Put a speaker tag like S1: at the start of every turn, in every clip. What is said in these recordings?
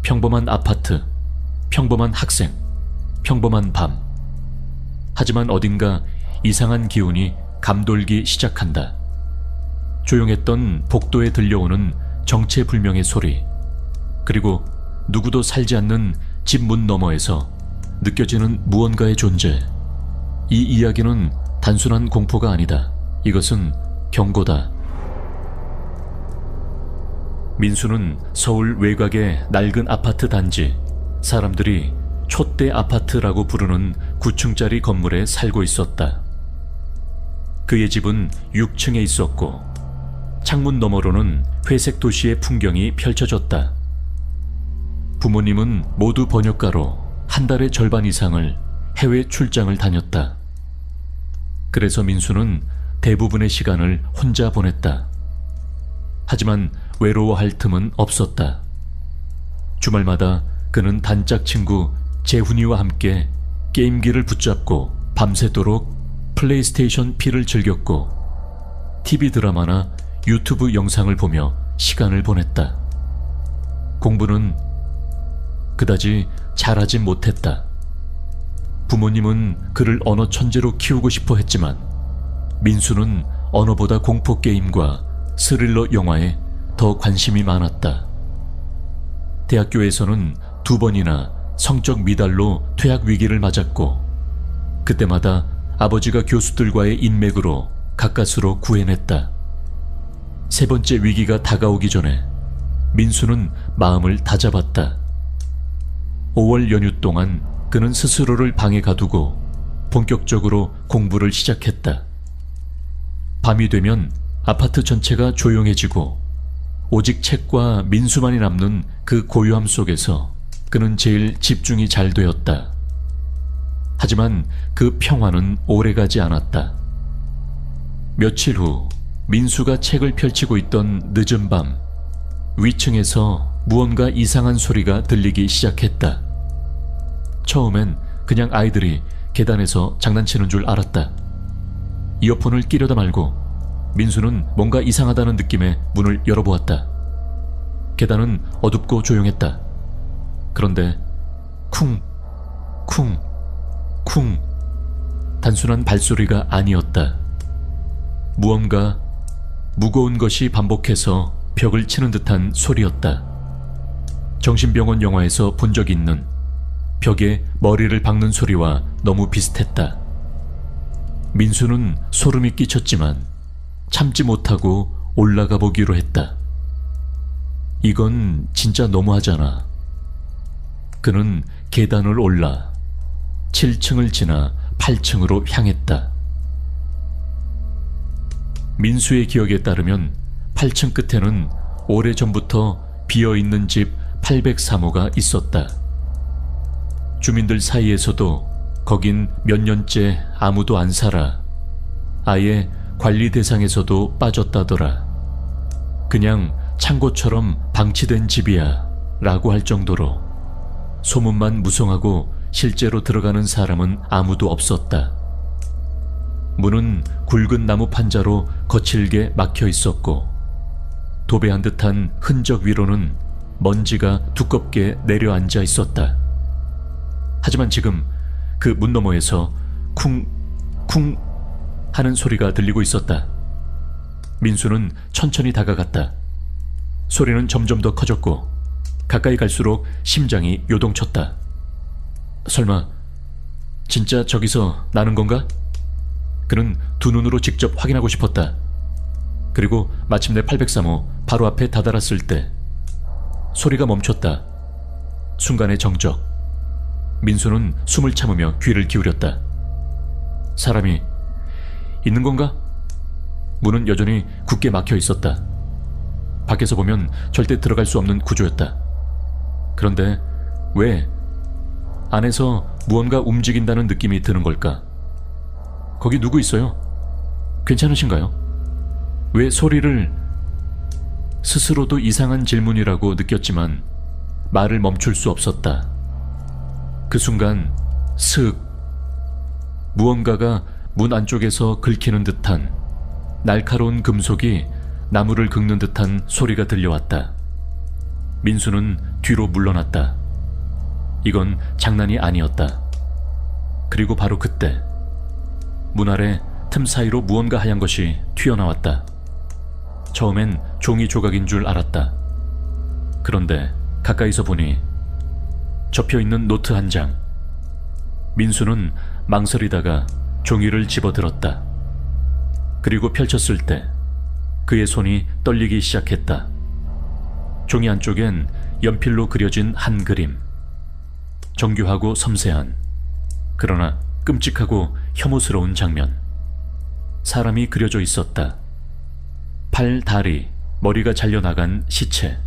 S1: 평범한 아파트, 평범한 학생, 평범한 밤. 하지만 어딘가 이상한 기운이 감돌기 시작한다. 조용했던 복도에 들려오는 정체불명의 소리, 그리고 누구도 살지 않는 집 문 너머에서 느껴지는 무언가의 존재. 이 이야기는 단순한 공포가 아니다. 이것은 경고다. 민수는 서울 외곽의 낡은 아파트 단지, 사람들이 촛대 아파트라고 부르는 9층짜리 건물에 살고 있었다. 그의 집은 6층에 있었고 창문 너머로는 회색 도시의 풍경이 펼쳐졌다. 부모님은 모두 번역가로 한 달의 절반 이상을 해외 출장을 다녔다. 그래서 민수는 대부분의 시간을 혼자 보냈다. 하지만 외로워할 틈은 없었다. 주말마다 그는 단짝 친구 재훈이와 함께 게임기를 붙잡고 밤새도록 플레이스테이션 P를 즐겼고 TV 드라마나 유튜브 영상을 보며 시간을 보냈다. 공부는 그다지 잘하진 못했다. 부모님은 그를 언어 천재로 키우고 싶어 했지만 민수는 언어보다 공포게임과 스릴러 영화에 더 관심이 많았다. 대학교에서는 2번이나 성적 미달로 퇴학 위기를 맞았고 그때마다 아버지가 교수들과의 인맥으로 가까스로 구해냈다. 3번째 위기가 다가오기 전에 민수는 마음을 다잡았다. 5월 연휴 동안 그는 스스로를 방에 가두고 본격적으로 공부를 시작했다. 밤이 되면 아파트 전체가 조용해지고 오직 책과 민수만이 남는 그 고요함 속에서 그는 제일 집중이 잘 되었다. 하지만 그 평화는 오래가지 않았다. 며칠 후 민수가 책을 펼치고 있던 늦은 밤, 위층에서 무언가 이상한 소리가 들리기 시작했다. 처음엔 그냥 아이들이 계단에서 장난치는 줄 알았다. 이어폰을 끼려다 말고 민수는 뭔가 이상하다는 느낌에 문을 열어보았다. 계단은 어둡고 조용했다. 그런데 쿵, 쿵, 쿵, 단순한 발소리가 아니었다. 무언가 무거운 것이 반복해서 벽을 치는 듯한 소리였다. 정신병원 영화에서 본 적 있는 벽에 머리를 박는 소리와 너무 비슷했다. 민수는 소름이 끼쳤지만 참지 못하고 올라가 보기로 했다. 이건 진짜 너무하잖아. 그는 계단을 올라 7층을 지나 8층으로 향했다. 민수의 기억에 따르면 8층 끝에는 오래전부터 비어있는 집 803호가 있었다. 주민들 사이에서도 거긴 몇 년째 아무도 안 살아. 아예 관리 대상에서도 빠졌다더라. 그냥 창고처럼 방치된 집이야 라고 할 정도로 소문만 무성하고 실제로 들어가는 사람은 아무도 없었다. 문은 굵은 나무 판자로 거칠게 막혀 있었고 도배한 듯한 흔적 위로는 먼지가 두껍게 내려앉아 있었다. 하지만 지금 그 문 너머에서 쿵, 쿵 하는 소리가 들리고 있었다. 민수는 천천히 다가갔다. 소리는 점점 더 커졌고 가까이 갈수록 심장이 요동쳤다. 설마 진짜 저기서 나는 건가? 그는 두 눈으로 직접 확인하고 싶었다. 그리고 마침내 803호 바로 앞에 다다랐을 때 소리가 멈췄다. 순간의 정적. 민수는 숨을 참으며 귀를 기울였다. 사람이 있는 건가? 문은 여전히 굳게 막혀 있었다. 밖에서 보면 절대 들어갈 수 없는 구조였다. 그런데 왜 안에서 무언가 움직인다는 느낌이 드는 걸까? 거기 누구 있어요? 괜찮으신가요? 왜 소리를... 스스로도 이상한 질문이라고 느꼈지만 말을 멈출 수 없었다. 그 순간 슥 무언가가 문 안쪽에서 긁히는 듯한 날카로운 금속이 나무를 긁는 듯한 소리가 들려왔다. 민수는 뒤로 물러났다. 이건 장난이 아니었다. 그리고 바로 그때 문 아래 틈 사이로 무언가 하얀 것이 튀어나왔다. 처음엔 종이 조각인 줄 알았다. 그런데 가까이서 보니 접혀있는 노트 한 장. 민수는 망설이다가 종이를 집어들었다. 그리고 펼쳤을 때 그의 손이 떨리기 시작했다. 종이 안쪽엔 연필로 그려진 한 그림. 정교하고 섬세한, 그러나 끔찍하고 혐오스러운 장면. 사람이 그려져 있었다. 팔, 다리, 머리가 잘려나간 시체.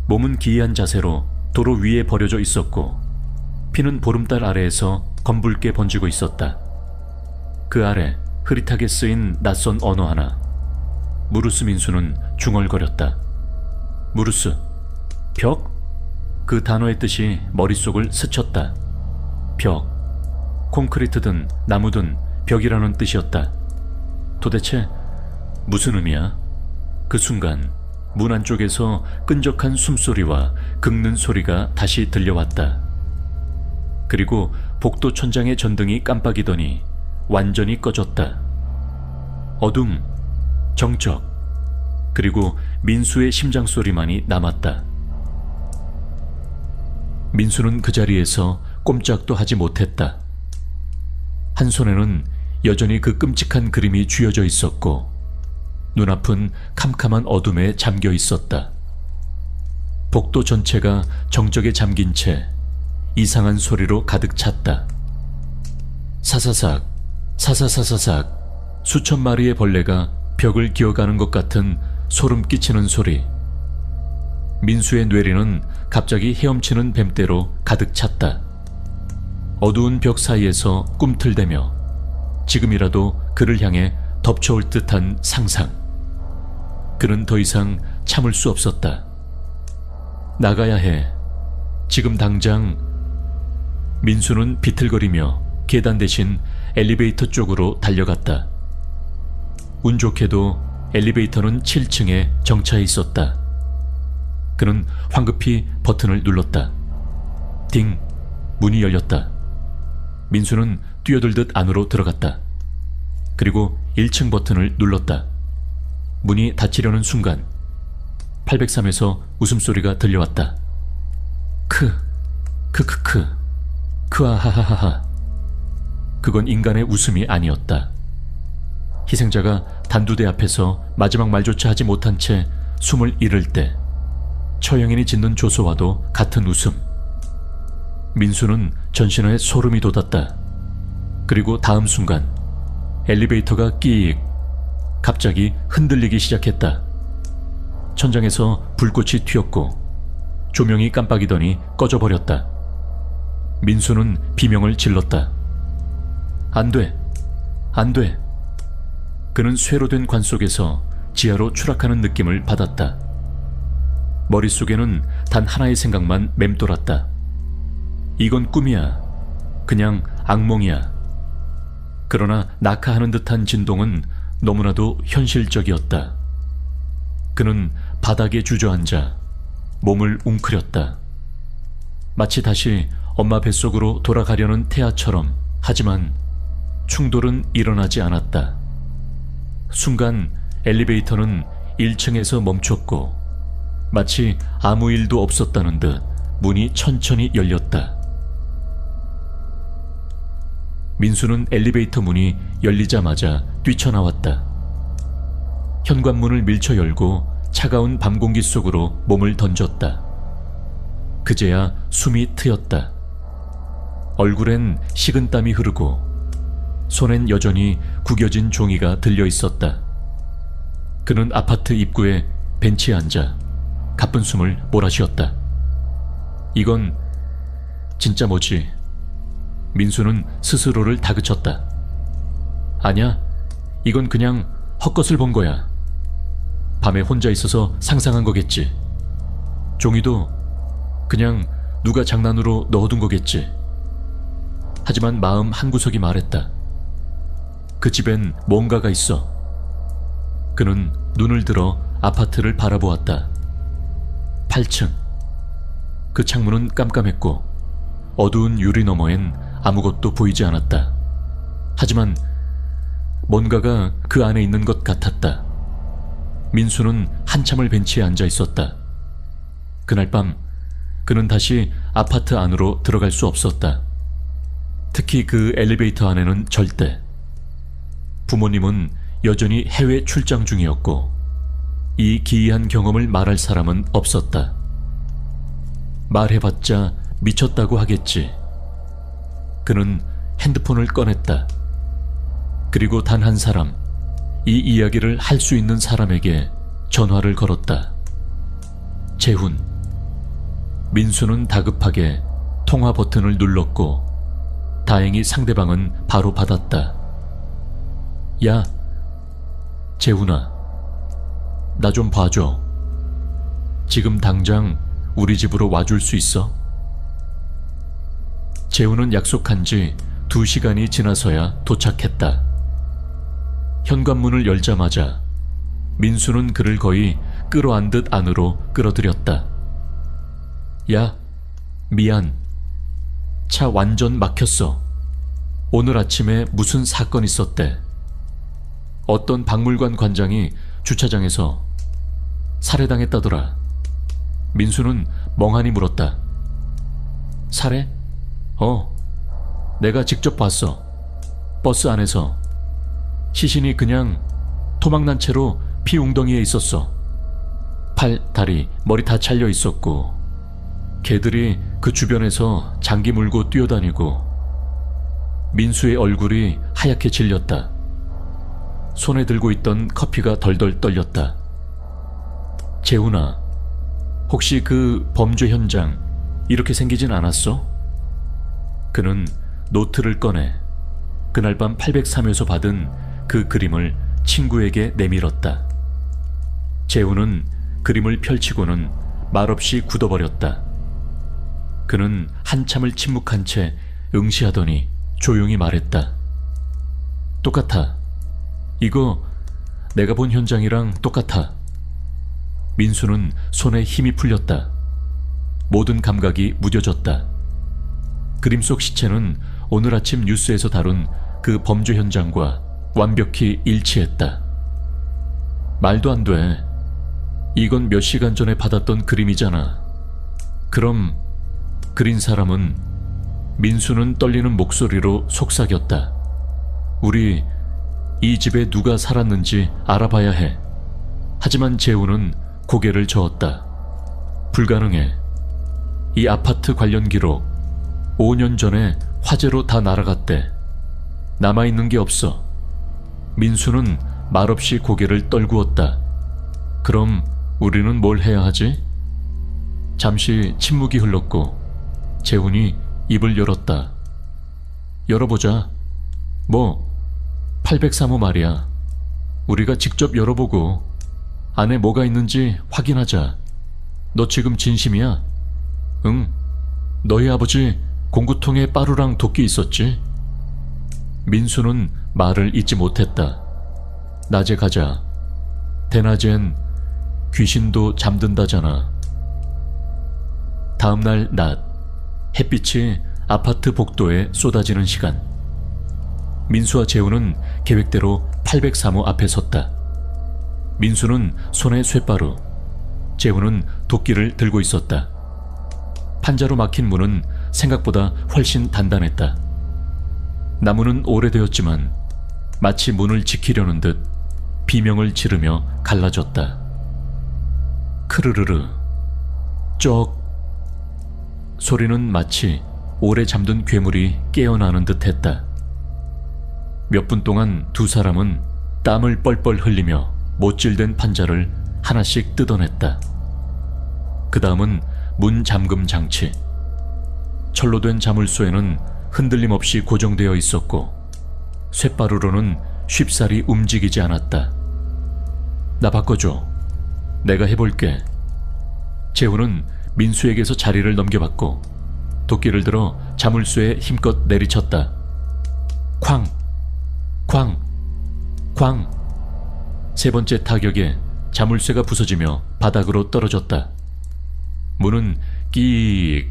S1: 몸은 기이한 자세로 도로 위에 버려져 있었고 피는 보름달 아래에서 검붉게 번지고 있었다. 그 아래 흐릿하게 쓰인 낯선 언어 하나. 무르스. 민수는 중얼거렸다. 무르스. 벽? 그 단어의 뜻이 머릿속을 스쳤다. 벽. 콘크리트든 나무든 벽이라는 뜻이었다. 도대체 무슨 의미야? 그 순간 문 안쪽에서 끈적한 숨소리와 긁는 소리가 다시 들려왔다. 그리고 복도 천장의 전등이 깜빡이더니 완전히 꺼졌다. 어둠, 정적, 그리고 민수의 심장 소리만이 남았다. 민수는 그 자리에서 꼼짝도 하지 못했다. 한 손에는 여전히 그 끔찍한 그림이 쥐어져 있었고 눈앞은 캄캄한 어둠에 잠겨 있었다. 복도 전체가 정적에 잠긴 채 이상한 소리로 가득 찼다. 사사삭, 사사사사삭, 수천 마리의 벌레가 벽을 기어가는 것 같은 소름 끼치는 소리. 민수의 뇌리는 갑자기 헤엄치는 뱀떼로 가득 찼다. 어두운 벽 사이에서 꿈틀대며 지금이라도 그를 향해 덮쳐올 듯한 상상. 그는 더 이상 참을 수 없었다. 나가야 해. 지금 당장. 민수는 비틀거리며 계단 대신 엘리베이터 쪽으로 달려갔다. 운 좋게도 엘리베이터는 7층에 정차해 있었다. 그는 황급히 버튼을 눌렀다. 딩! 문이 열렸다. 민수는 뛰어들듯 안으로 들어갔다. 그리고 1층 버튼을 눌렀다. 문이 닫히려는 순간 803에서 웃음소리가 들려왔다. 크크크크 크아하하하하. 그건 인간의 웃음이 아니었다. 희생자가 단두대 앞에서 마지막 말조차 하지 못한 채 숨을 잃을 때 처형인이 짓는 조소와도 같은 웃음. 민수는 전신에 소름이 돋았다. 그리고 다음 순간 엘리베이터가 끼익 갑자기 흔들리기 시작했다. 천장에서 불꽃이 튀었고 조명이 깜빡이더니 꺼져버렸다. 민수는 비명을 질렀다. 안 돼! 안 돼! 그는 쇠로 된 관 속에서 지하로 추락하는 느낌을 받았다. 머릿속에는 단 하나의 생각만 맴돌았다. 이건 꿈이야. 그냥 악몽이야. 그러나 낙하하는 듯한 진동은 너무나도 현실적이었다. 그는 바닥에 주저앉아 몸을 웅크렸다. 마치 다시 엄마 뱃속으로 돌아가려는 태아처럼. 하지만 충돌은 일어나지 않았다. 순간 엘리베이터는 1층에서 멈췄고 마치 아무 일도 없었다는 듯 문이 천천히 열렸다. 민수는 엘리베이터 문이 열리자마자 뛰쳐나왔다. 현관문을 밀쳐 열고 차가운 밤 공기 속으로 몸을 던졌다. 그제야 숨이 트였다. 얼굴엔 식은땀이 흐르고 손엔 여전히 구겨진 종이가 들려 있었다. 그는 아파트 입구에 벤치에 앉아 가쁜 숨을 몰아쉬었다. 이건 진짜 뭐지? 민수는 스스로를 다그쳤다. 아냐, 이건 그냥 헛것을 본 거야. 밤에 혼자 있어서 상상한 거겠지. 종이도 그냥 누가 장난으로 넣어둔 거겠지. 하지만 마음 한구석이 말했다. 그 집엔 뭔가가 있어. 그는 눈을 들어 아파트를 바라보았다. 8층. 그 창문은 깜깜했고 어두운 유리 너머엔 아무것도 보이지 않았다. 하지만 뭔가가 그 안에 있는 것 같았다. 민수는 한참을 벤치에 앉아 있었다. 그날 밤 그는 다시 아파트 안으로 들어갈 수 없었다. 특히 그 엘리베이터 안에는 절대. 부모님은 여전히 해외 출장 중이었고 이 기이한 경험을 말할 사람은 없었다. 말해봤자 미쳤다고 하겠지. 그는 핸드폰을 꺼냈다. 그리고 단 한 사람, 이 이야기를 할 수 있는 사람에게 전화를 걸었다. 재훈. 민수는 다급하게 통화 버튼을 눌렀고 다행히 상대방은 바로 받았다. 야, 재훈아, 나 좀 봐줘. 지금 당장 우리 집으로 와줄 수 있어? 재훈은 약속한 지 2시간이 지나서야 도착했다. 현관문을 열자마자 민수는 그를 거의 끌어안듯 안으로 끌어들였다. 야, 미안. 차 완전 막혔어. 오늘 아침에 무슨 사건 있었대. 어떤 박물관 관장이 주차장에서 살해당했다더라. 민수는 멍하니 물었다. 살해? 내가 직접 봤어. 버스 안에서 시신이 그냥 토막난 채로 피 웅덩이에 있었어. 팔, 다리, 머리 다 잘려 있었고 개들이 그 주변에서 장기 물고 뛰어다니고 민수의 얼굴이 하얗게 질렸다. 손에 들고 있던 커피가 덜덜 떨렸다. 재훈아, 혹시 그 범죄 현장 이렇게 생기진 않았어? 그는 노트를 꺼내 그날 밤 803에서 받은 그 그림을 친구에게 내밀었다. 재훈은 그림을 펼치고는 말없이 굳어버렸다. 그는 한참을 침묵한 채 응시하더니 조용히 말했다. 똑같아. 이거 내가 본 현장이랑 똑같아. 민수는 손에 힘이 풀렸다. 모든 감각이 무뎌졌다. 그림 속 시체는 오늘 아침 뉴스에서 다룬 그 범죄 현장과 완벽히 일치했다. 말도 안 돼. 이건 몇 시간 전에 받았던 그림이잖아. 그럼 그린 사람은? 민수는 떨리는 목소리로 속삭였다. 우리 이 집에 누가 살았는지 알아봐야 해. 하지만 재훈은 고개를 저었다. 불가능해. 이 아파트 관련 기록 5년 전에 화재로 다 날아갔대. 남아있는 게 없어. 민수는 말없이 고개를 떨구었다. 그럼 우리는 뭘 해야 하지? 잠시 침묵이 흘렀고 재훈이 입을 열었다. 열어보자. 뭐 803호 말이야. 우리가 직접 열어보고 안에 뭐가 있는지 확인하자. 너 지금 진심이야? 응. 너희 아버지 공구통에 빠루랑 도끼 있었지? 민수는 말을 잇지 못했다. 낮에 가자. 대낮엔 귀신도 잠든다잖아. 다음날 낮, 햇빛이 아파트 복도에 쏟아지는 시간. 민수와 재훈은 계획대로 803호 앞에 섰다. 민수는 손에 쇠바루, 재훈은 도끼를 들고 있었다. 판자로 막힌 문은 생각보다 훨씬 단단했다. 나무는 오래되었지만 마치 문을 지키려는 듯 비명을 지르며 갈라졌다. 크르르르, 쩍. 소리는 마치 오래 잠든 괴물이 깨어나는 듯 했다. 몇 분 동안 두 사람은 땀을 뻘뻘 흘리며 못질된 판자를 하나씩 뜯어냈다. 그 다음은 문 잠금 장치. 철로 된 자물쇠는 흔들림 없이 고정되어 있었고 쇳바루로는 쉽사리 움직이지 않았다. 나 바꿔줘. 내가 해볼게. 재훈은 민수에게서 자리를 넘겨받고 도끼를 들어 자물쇠에 힘껏 내리쳤다. 쾅! 쾅! 쾅! 세 번째 타격에 자물쇠가 부서지며 바닥으로 떨어졌다. 문은 끼익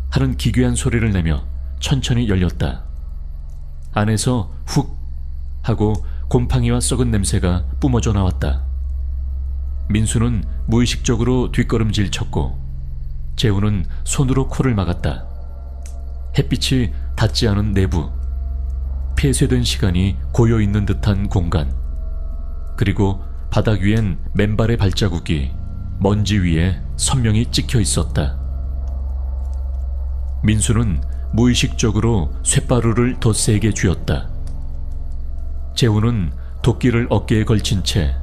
S1: 하는 기괴한 소리를 내며 천천히 열렸다. 안에서 훅 하고 곰팡이와 썩은 냄새가 뿜어져 나왔다. 민수는 무의식적으로 뒷걸음질 쳤고 재훈은 손으로 코를 막았다. 햇빛이 닿지 않은 내부, 폐쇄된 시간이 고여있는 듯한 공간, 그리고 바닥 위엔 맨발의 발자국이 먼지 위에 선명히 찍혀 있었다. 민수는 무의식적으로 쇳바루를 더 세게 쥐었다. 재훈은 도끼를 어깨에 걸친 채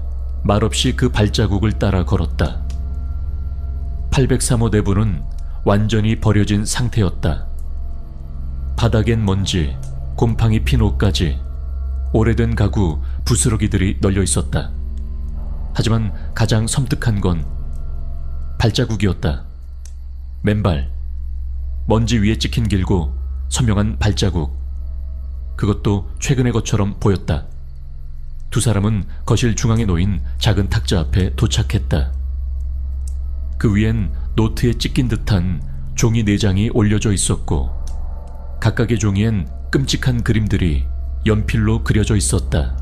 S1: 말없이 그 발자국을 따라 걸었다. 803호 내부는 완전히 버려진 상태였다. 바닥엔 먼지, 곰팡이 핀 옷까지 오래된 가구, 부스러기들이 널려 있었다. 하지만 가장 섬뜩한 건 발자국이었다. 맨발, 먼지 위에 찍힌 길고 선명한 발자국. 그것도 최근의 것처럼 보였다. 두 사람은 거실 중앙에 놓인 작은 탁자 앞에 도착했다. 그 위엔 노트에 찍힌 듯한 종이 4장이 올려져 있었고 각각의 종이엔 끔찍한 그림들이 연필로 그려져 있었다.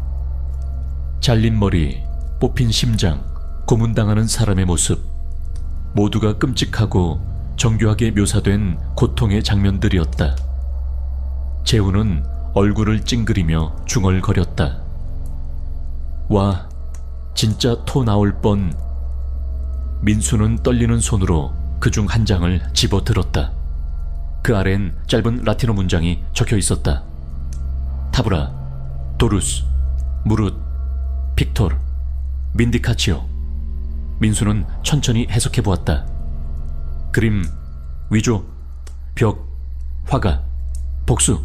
S1: 잘린 머리, 뽑힌 심장, 고문당하는 사람의 모습, 모두가 끔찍하고 정교하게 묘사된 고통의 장면들이었다. 재훈은 얼굴을 찡그리며 중얼거렸다. 와, 진짜 토 나올 뻔. 민수는 떨리는 손으로 그중 한 장을 집어들었다. 그 아래엔 짧은 라틴어 문장이 적혀 있었다. 타브라, 도루스, 무룻, 픽토르, 민디카치오. 민수는 천천히 해석해 보았다. 그림, 위조, 벽, 화가, 복수.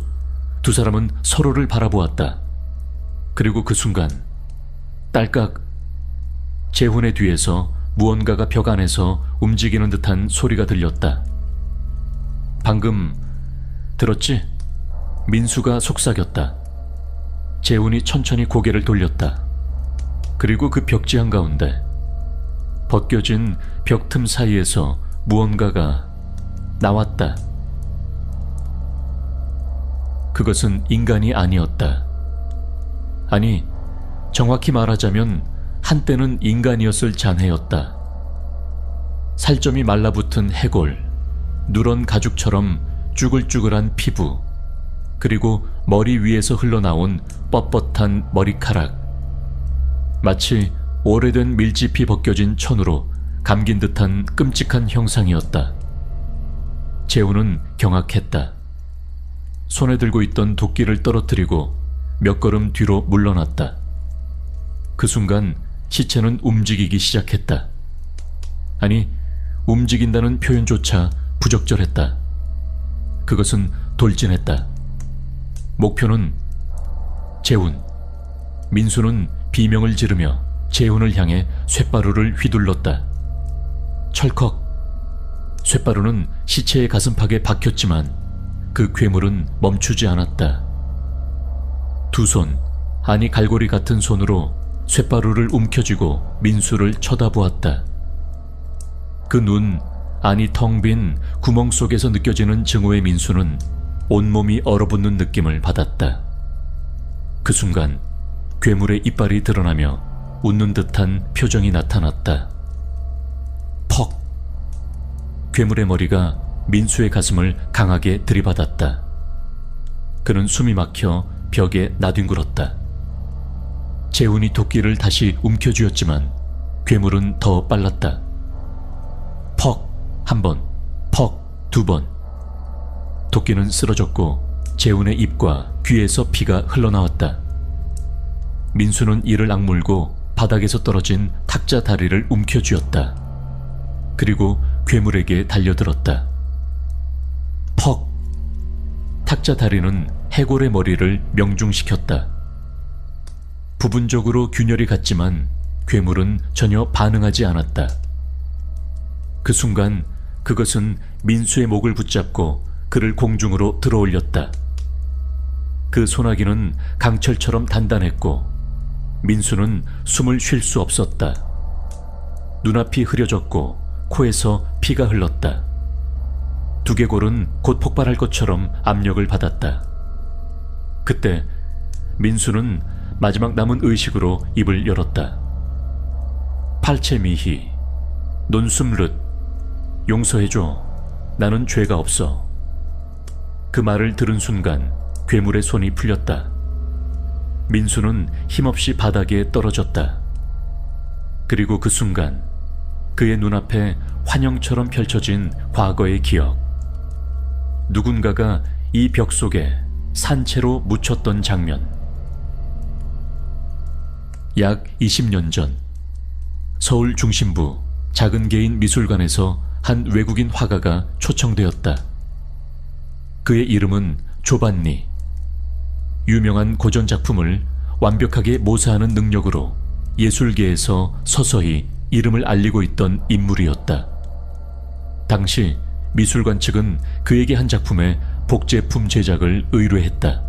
S1: 두 사람은 서로를 바라보았다. 그리고 그 순간 딸깍, 재훈의 뒤에서 무언가가 벽 안에서 움직이는 듯한 소리가 들렸다. 방금 들었지? 민수가 속삭였다. 재훈이 천천히 고개를 돌렸다. 그리고 그 벽지 한가운데 벗겨진 벽 틈 사이에서 무언가가 나왔다. 그것은 인간이 아니었다. 아니, 정확히 말하자면 한때는 인간이었을 잔해였다. 살점이 말라붙은 해골, 누런 가죽처럼 쭈글쭈글한 피부, 그리고 머리 위에서 흘러나온 뻣뻣한 머리카락. 마치 오래된 밀짚이 벗겨진 천으로 감긴 듯한 끔찍한 형상이었다. 재훈은 경악했다. 손에 들고 있던 도끼를 떨어뜨리고 몇 걸음 뒤로 물러났다. 그 순간 시체는 움직이기 시작했다. 아니, 움직인다는 표현조차 부적절했다. 그것은 돌진했다. 목표는 재훈. 민수는 비명을 지르며 재훈을 향해 쇳바루를 휘둘렀다. 철컥. 쇳바루는 시체의 가슴팍에 박혔지만 그 괴물은 멈추지 않았다. 두 손, 아니 갈고리 같은 손으로 쇳바루를 움켜쥐고 민수를 쳐다보았다. 그 눈, 아니 텅 빈 구멍 속에서 느껴지는 증오의 민수는 온몸이 얼어붙는 느낌을 받았다. 그 순간 괴물의 이빨이 드러나며 웃는 듯한 표정이 나타났다. 퍽! 괴물의 머리가 민수의 가슴을 강하게 들이받았다. 그는 숨이 막혀 벽에 나뒹굴었다. 재훈이 도끼를 다시 움켜쥐었지만 괴물은 더 빨랐다. 퍽! 한 번, 퍽! 2번. 도끼는 쓰러졌고 재훈의 입과 귀에서 피가 흘러나왔다. 민수는 이를 악물고 바닥에서 떨어진 탁자 다리를 움켜쥐었다. 그리고 괴물에게 달려들었다. 퍽! 탁자 다리는 해골의 머리를 명중시켰다. 부분적으로 균열이 갔지만 괴물은 전혀 반응하지 않았다. 그 순간 그것은 민수의 목을 붙잡고 그를 공중으로 들어올렸다. 그 소나기는 강철처럼 단단했고 민수는 숨을 쉴 수 없었다. 눈앞이 흐려졌고 코에서 피가 흘렀다. 두개골은 곧 폭발할 것처럼 압력을 받았다. 그때 민수는 마지막 남은 의식으로 입을 열었다. 팔체미희, 논숨릇, 용서해줘. 나는 죄가 없어. 그 말을 들은 순간 괴물의 손이 풀렸다. 민수는 힘없이 바닥에 떨어졌다. 그리고 그 순간 그의 눈앞에 환영처럼 펼쳐진 과거의 기억. 누군가가 이 벽 속에 산채로 묻혔던 장면. 약 20년 전 서울 중심부 작은 개인 미술관에서 한 외국인 화가가 초청되었다. 그의 이름은 조반니. 유명한 고전 작품을 완벽하게 모사하는 능력으로 예술계에서 서서히 이름을 알리고 있던 인물이었다. 당시 미술관 측은 그에게 한 작품의 복제품 제작을 의뢰했다.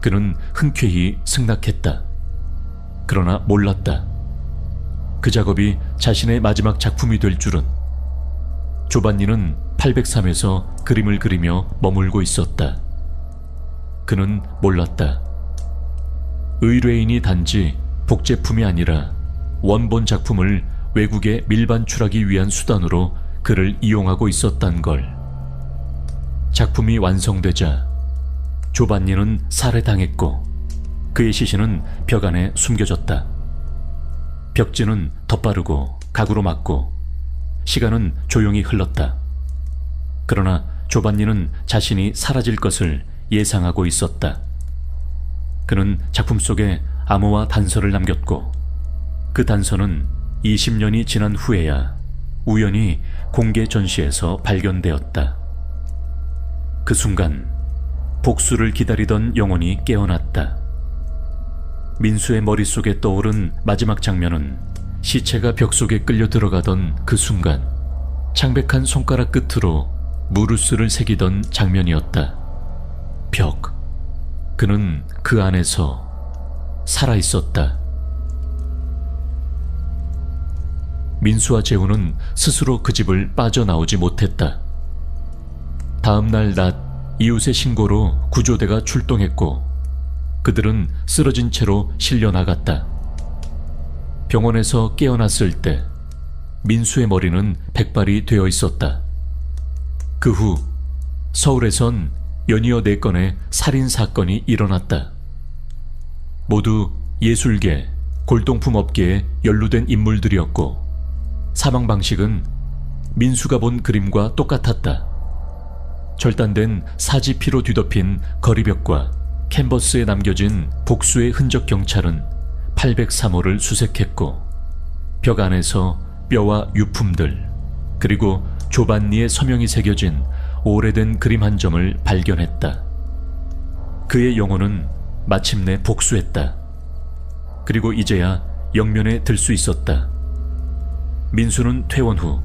S1: 그는 흔쾌히 승낙했다. 그러나 몰랐다. 그 작업이 자신의 마지막 작품이 될 줄은. 조반니는 803에서 그림을 그리며 머물고 있었다. 그는 몰랐다. 의뢰인이 단지 복제품이 아니라 원본 작품을 외국에 밀반출하기 위한 수단으로 그를 이용하고 있었단 걸. 작품이 완성되자 조반니는 살해당했고 그의 시신은 벽 안에 숨겨졌다. 벽지는 덧바르고 가구로 막고 시간은 조용히 흘렀다. 그러나 조반니는 자신이 사라질 것을 예상하고 있었다. 그는 작품 속에 암호와 단서를 남겼고 그 단서는 20년이 지난 후에야 우연히 공개 전시에서 발견되었다. 그 순간 복수를 기다리던 영혼이 깨어났다. 민수의 머릿속에 떠오른 마지막 장면은 시체가 벽 속에 끌려 들어가던 그 순간 창백한 손가락 끝으로 무르스를 새기던 장면이었다. 벽. 그는 그 안에서 살아있었다. 민수와 재훈은 스스로 그 집을 빠져나오지 못했다. 다음 날 낮 이웃의 신고로 구조대가 출동했고 그들은 쓰러진 채로 실려 나갔다. 병원에서 깨어났을 때 민수의 머리는 백발이 되어 있었다. 그 후 서울에선 연이어 4건의 살인사건이 일어났다. 모두 예술계, 골동품 업계에 연루된 인물들이었고 사망 방식은 민수가 본 그림과 똑같았다. 절단된 사지피로 뒤덮인 거리벽과 캔버스에 남겨진 복수의 흔적. 경찰은 803호를 수색했고 벽 안에서 뼈와 유품들 그리고 조반니의 서명이 새겨진 오래된 그림 한 점을 발견했다. 그의 영혼은 마침내 복수했다. 그리고 이제야 영면에 들 수 있었다. 민수는 퇴원 후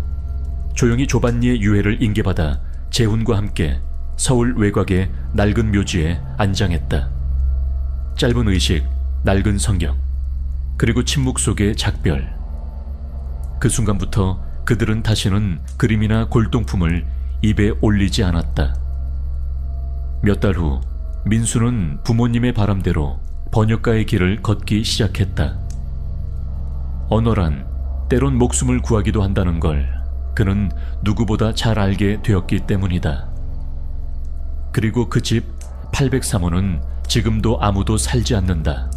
S1: 조용히 조반니의 유해를 인계받아 재훈과 함께 서울 외곽의 낡은 묘지에 안장했다. 짧은 의식, 낡은 성경, 그리고 침묵 속의 작별. 그 순간부터 그들은 다시는 그림이나 골동품을 입에 올리지 않았다. 몇 달 후 민수는 부모님의 바람대로 번역가의 길을 걷기 시작했다. 언어란 때론 목숨을 구하기도 한다는 걸 그는 누구보다 잘 알게 되었기 때문이다. 그리고 그 집 803호는 지금도 아무도 살지 않는다.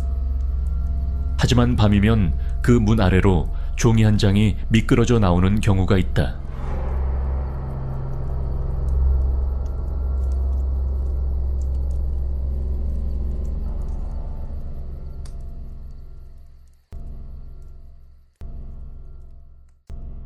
S1: 하지만 밤이면 그 문 아래로 종이 한 장이 미끄러져 나오는 경우가 있다.